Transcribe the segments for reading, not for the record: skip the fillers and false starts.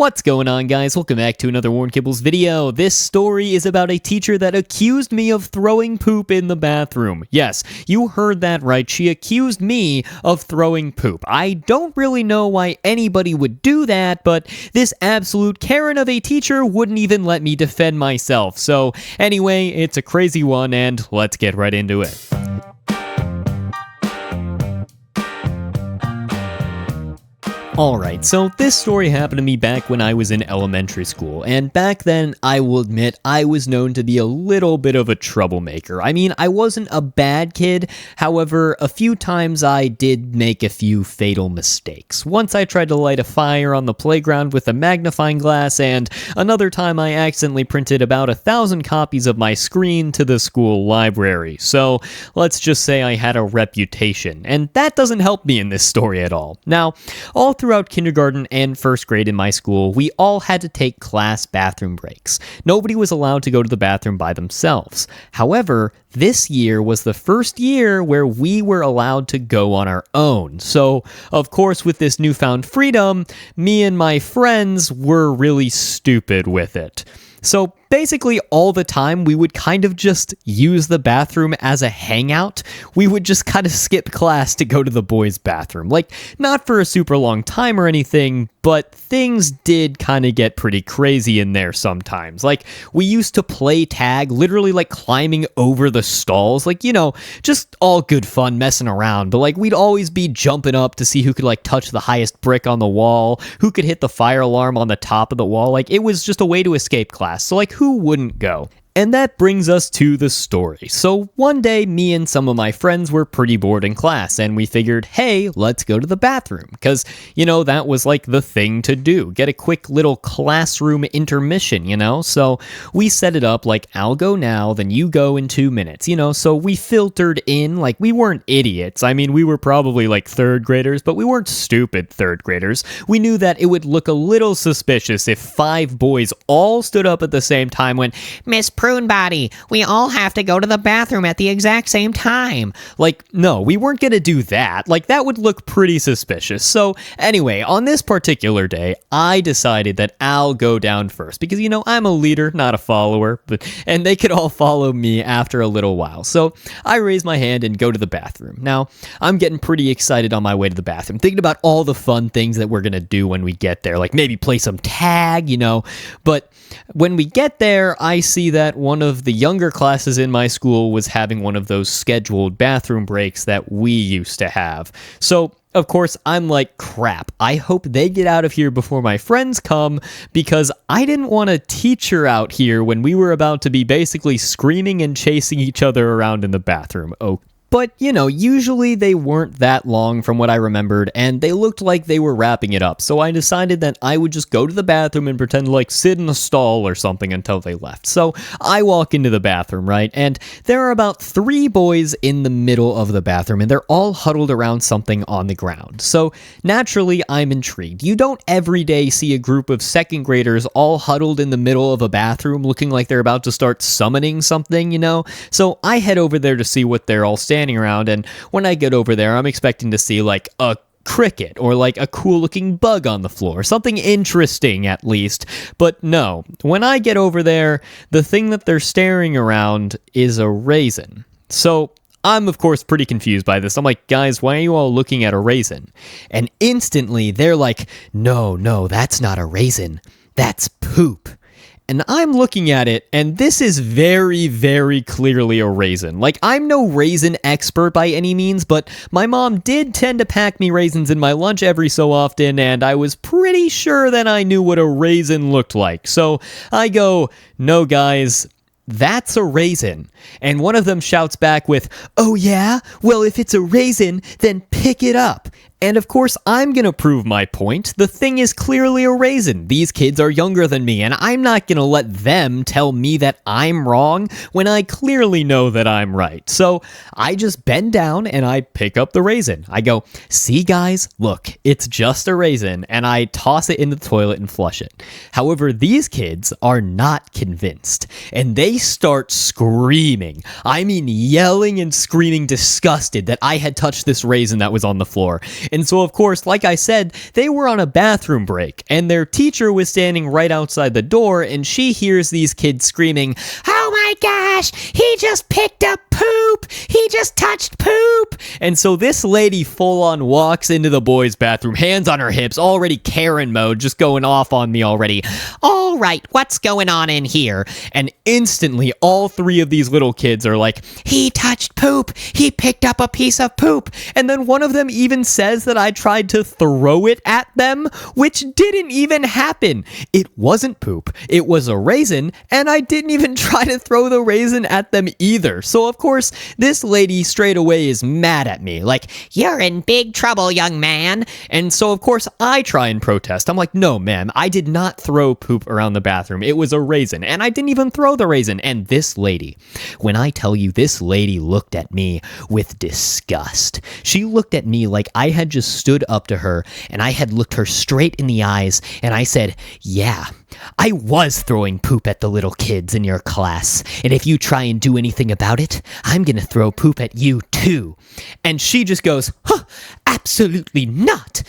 What's going on, guys? Welcome back to another WornKibbles video. This story is about a teacher that accused me of throwing poop in the bathroom. Yes, you heard that right. She accused me of throwing poop. I don't really know why anybody would do that, but this absolute Karen of a teacher wouldn't even let me defend myself. So anyway, it's a crazy one, and let's get right into it. Alright, so this story happened to me back when I was in elementary school, and back then, I will admit, I was known to be a little bit of a troublemaker. I mean, I wasn't a bad kid, however, a few times I did make a few fatal mistakes. Once I tried to light a fire on the playground with a magnifying glass, and another time I accidentally printed about 1,000 copies of my screen to the school library. So, let's just say I had a reputation, and that doesn't help me in this story at all. Now, all throughout kindergarten and first grade in my school, we all had to take class bathroom breaks. Nobody was allowed to go to the bathroom by themselves. However, this year was the first year where we were allowed to go on our own. So, of course, with this newfound freedom, me and my friends were really stupid with it. So basically all the time we would kind of just use the bathroom as a hangout. We would just kind of skip class to go to the boys' bathroom. Like, not for a super long time or anything, but things did kind of get pretty crazy in there sometimes. Like, we used to play tag, literally like climbing over the stalls. Like, you know, just all good fun messing around. But like, we'd always be jumping up to see who could like touch the highest brick on the wall, who could hit the fire alarm on the top of the wall. Like, it was just a way to escape class. So like, who wouldn't go? And that brings us to the story. So one day, me and some of my friends were pretty bored in class, and we figured, hey, let's go to the bathroom. Because, you know, that was like the thing to do. Get a quick little classroom intermission, you know? So we set it up like, I'll go now, then you go in 2 minutes, you know? So we filtered in, like, we weren't idiots. I mean, we were probably like third graders, but we weren't stupid third graders. We knew that it would look a little suspicious if 5 boys all stood up at the same time when, Miss Prune Body, we all have to go to the bathroom at the exact same time. Like, no, we weren't gonna do that. Like, that would look pretty suspicious. So, anyway, on this particular day, I decided that I'll go down first because, you know, I'm a leader, not a follower, and they could all follow me after a little while. So, I raise my hand and go to the bathroom. Now, I'm getting pretty excited on my way to the bathroom, thinking about all the fun things that we're gonna do when we get there, like maybe play some tag, you know, but when we get there, I see that one of the younger classes in my school was having one of those scheduled bathroom breaks that we used to have. So, of course, I'm like, crap, I hope they get out of here before my friends come, because I didn't want a teacher out here when we were about to be basically screaming and chasing each other around in the bathroom. Oh. But, you know, usually they weren't that long from what I remembered, and they looked like they were wrapping it up. So I decided that I would just go to the bathroom and pretend to, like, sit in a stall or something until they left. So I walk into the bathroom, right? And there are about 3 boys in the middle of the bathroom, and they're all huddled around something on the ground. So naturally, I'm intrigued. You don't every day see a group of second graders all huddled in the middle of a bathroom looking like they're about to start summoning something, you know? So I head over there to see what they're all standing around, and when I get over there, I'm expecting to see like a cricket or like a cool looking bug on the floor, something interesting at least. But no, when I get over there, the thing that they're staring around is a raisin. So I'm, of course, pretty confused by this. I'm like, guys, why are you all looking at a raisin? And instantly they're like, no, that's not a raisin, that's poop. And I'm looking at it, and this is very, very clearly a raisin. Like, I'm no raisin expert by any means, but my mom did tend to pack me raisins in my lunch every so often, and I was pretty sure that I knew what a raisin looked like. So I go, no, guys, that's a raisin. And one of them shouts back with, oh yeah? Well, if it's a raisin, then pick it up. And of course, I'm gonna prove my point. The thing is clearly a raisin. These kids are younger than me, and I'm not gonna let them tell me that I'm wrong when I clearly know that I'm right. So I just bend down and I pick up the raisin. I go, see guys, look, it's just a raisin, and I toss it in the toilet and flush it. However, these kids are not convinced, and they start screaming. I mean, yelling and screaming, disgusted that I had touched this raisin that was on the floor. And so, of course, like I said, they were on a bathroom break, and their teacher was standing right outside the door, and she hears these kids screaming, "Oh my gosh, he just picked up poop! He just touched poop!" And so this lady full-on walks into the boys' bathroom, hands on her hips, already Karen mode, just going off on me already. "All right, what's going on in here?" And instantly, all three of these little kids are like, "He touched poop! He picked up a piece of poop!" And then one of them even says that I tried to throw it at them, which didn't even happen. It wasn't poop. It was a raisin, and I didn't even try to throw the raisin at them either. So, of course, this lady straight away is mad at me, like, "You're in big trouble, young man." And so, of course, I try and protest. I'm like, "No, ma'am, I did not throw poop around the bathroom. It was a raisin, and I didn't even throw the raisin." And this lady, when I tell you, this lady looked at me with disgust. She looked at me like I had just stood up to her, and I had looked her straight in the eyes, and I said, "Yeah, I was throwing poop at the little kids in your class, and if you try and do anything about it, I'm gonna throw poop at you too." And she just goes, "Huh, absolutely not.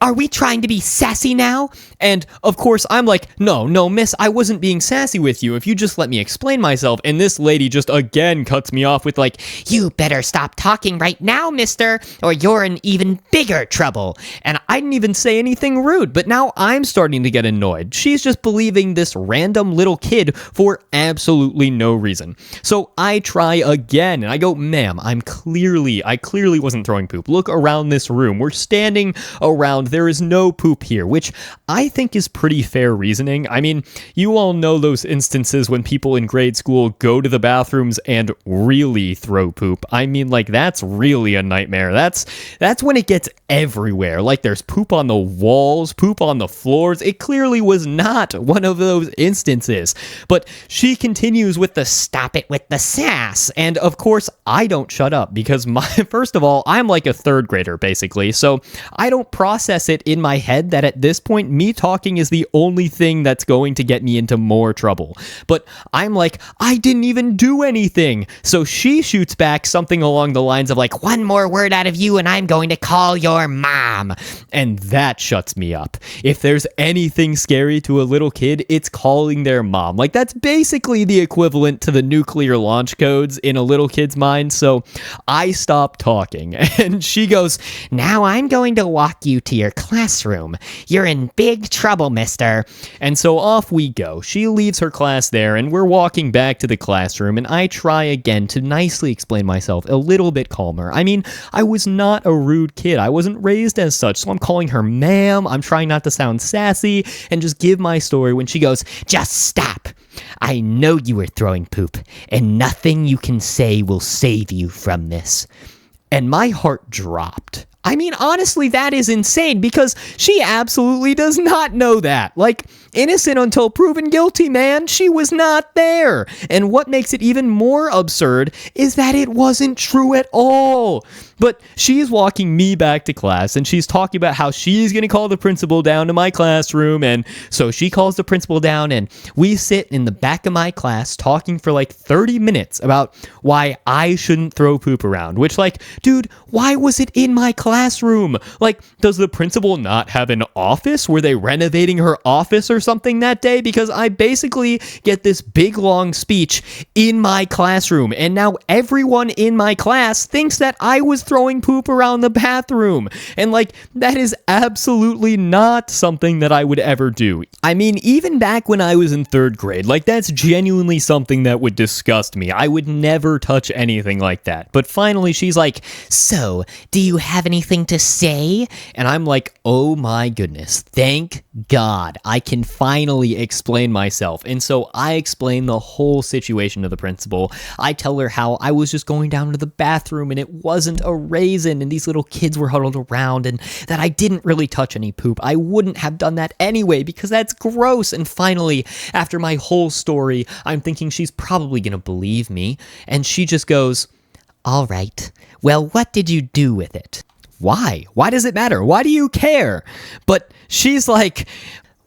Are we trying to be sassy now?" And of course, I'm like, no, miss, I wasn't being sassy with you. If you just let me explain myself. And this lady just again cuts me off with like, "You better stop talking right now, mister, or you're in even bigger trouble." And I didn't even say anything rude, but now I'm starting to get annoyed. She's just believing this random little kid for absolutely no reason. So I try again, and I go, "Ma'am, I clearly wasn't throwing poop. Look around this room. We're standing around. There is no poop here," which I think is pretty fair reasoning. I mean, you all know those instances when people in grade school go to the bathrooms and really throw poop. I mean, like, that's really a nightmare. That's when it gets everywhere. Like, there's poop on the walls, poop on the floors. It clearly was not one of those instances. But she continues with the "stop it with the sass." And of course, I don't shut up because first of all, I'm like a third grader basically. So I don't process it in my head that at this point, me talking is the only thing that's going to get me into more trouble. But I'm like, "I didn't even do anything." So she shoots back something along the lines of like, "One more word out of you and I'm going to call your mom." And that shuts me up. If there's anything scary to a little kid, it's calling their mom. Like, that's basically the equivalent to the nuclear launch codes in a little kid's mind. So I stop talking and she goes, "Now I'm going to walk you to your classroom. You're in big trouble, mister." And so off we go. She leaves her class there and we're walking back to the classroom, and I try again to nicely explain myself a little bit calmer. I mean, I was not a rude kid. I wasn't raised as such. So I'm calling her ma'am. I'm trying not to sound sassy and just give my story when she goes, "Just stop. I know you were throwing poop, and nothing you can say will save you from this." And my heart dropped. I mean, honestly, that is insane because she absolutely does not know that. Like, innocent until proven guilty, man. She was not there. And what makes it even more absurd is that it wasn't true at all. But she's walking me back to class, and she's talking about how she's going to call the principal down to my classroom. And so she calls the principal down, and we sit in the back of my class talking for like 30 minutes about why I shouldn't throw poop around. Which, like, dude, why was it in my classroom? Like, does the principal not have an office? Were they renovating her office or something that day? Because I basically get this big long speech in my classroom, and now everyone in my class thinks that I was throwing poop around the bathroom. And like, that is absolutely not something that I would ever do. I mean, even back when I was in third grade, like, that's genuinely something that would disgust me. I would never touch anything like that. But finally she's like, "So, do you have anything to say?" And I'm like, oh my goodness, thank God I can finally explain myself. And so I explain the whole situation to the principal. I tell her how I was just going down to the bathroom and it wasn't a raisin and these little kids were huddled around, and that I didn't really touch any poop. I wouldn't have done that anyway because that's gross. And finally, after my whole story, I'm thinking she's probably gonna believe me, and she just goes, "All right, well, what did you do with it?" Why? Why does it matter? Why do you care? But she's like,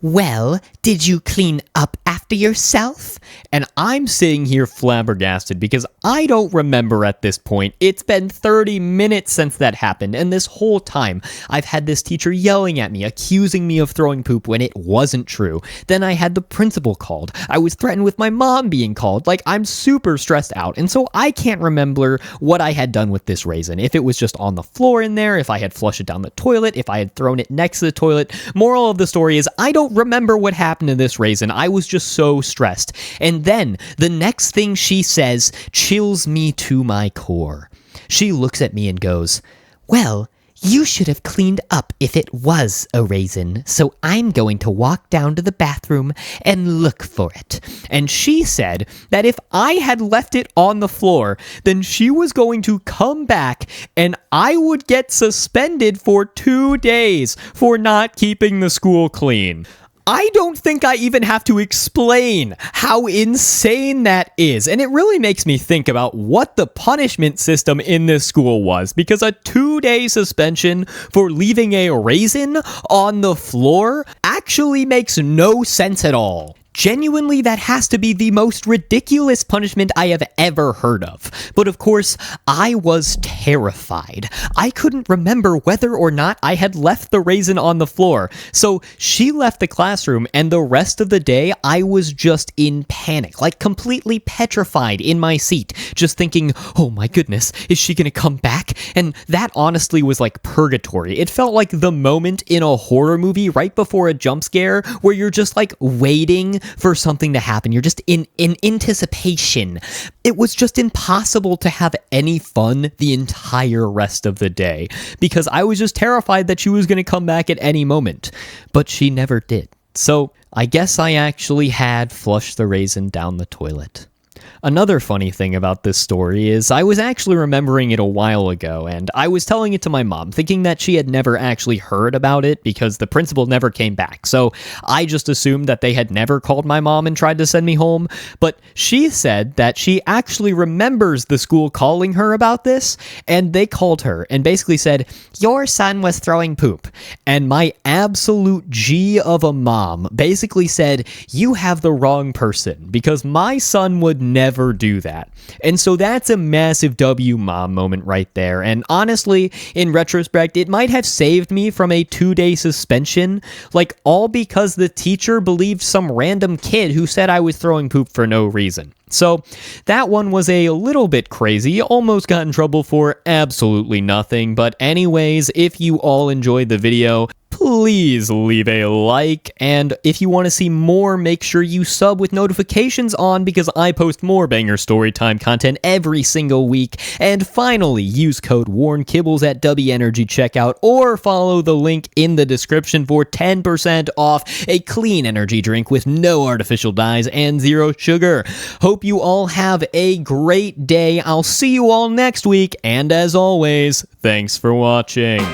"Well, did you clean up after after yourself? And I'm sitting here flabbergasted because I don't remember at this point. It's been 30 minutes since that happened, and this whole time I've had this teacher yelling at me, accusing me of throwing poop when it wasn't true. Then I had the principal called. I was threatened with my mom being called. Like, I'm super stressed out, and so I can't remember what I had done with this raisin. If it was just on the floor in there, if I had flushed it down the toilet, if I had thrown it next to the toilet. Moral of the story is I don't remember what happened to this raisin. I was just so stressed. And then the next thing she says chills me to my core. She looks at me and goes, "Well, you should have cleaned up if it was a raisin, so I'm going to walk down to the bathroom and look for it." And she said that if I had left it on the floor, then she was going to come back and I would get suspended for 2 days for not keeping the school clean. I don't think I even have to explain how insane that is. And it really makes me think about what the punishment system in this school was, because a 2-day suspension for leaving a raisin on the floor actually makes no sense at all. Genuinely, that has to be the most ridiculous punishment I have ever heard of. But of course, I was terrified. I couldn't remember whether or not I had left the raisin on the floor. So she left the classroom, and the rest of the day, I was just in panic, like completely petrified in my seat, just thinking, oh my goodness, is she gonna come back? And that honestly was like purgatory. It felt like the moment in a horror movie right before a jump scare where you're just like waiting for something to happen. You're just in anticipation. It was just impossible to have any fun the entire rest of the day because I was just terrified that she was going to come back at any moment. But she never did. So I guess I actually had flushed the raisin down the toilet. Another funny thing about this story is I was actually remembering it a while ago, and I was telling it to my mom, thinking that she had never actually heard about it because the principal never came back. So I just assumed that they had never called my mom and tried to send me home. But she said that she actually remembers the school calling her about this, and they called her and basically said, "Your son was throwing poop." And my absolute G of a mom basically said, "You have the wrong person," because my son would never do that. And so that's a massive W mom moment right there. And honestly, in retrospect, it might have saved me from a 2-day suspension, like all because the teacher believed some random kid who said I was throwing poop for no reason. So that one was a little bit crazy, almost got in trouble for absolutely nothing. But anyways, if you all enjoyed the video, please leave a like, and if you want to see more, make sure you sub with notifications on because I post more banger Storytime content every single week. And finally, use code WornKibbles at W Energy checkout or follow the link in the description for 10% off a clean energy drink with no artificial dyes and 0 sugar. Hope you all have a great day. I'll see you all next week, and as always, thanks for watching.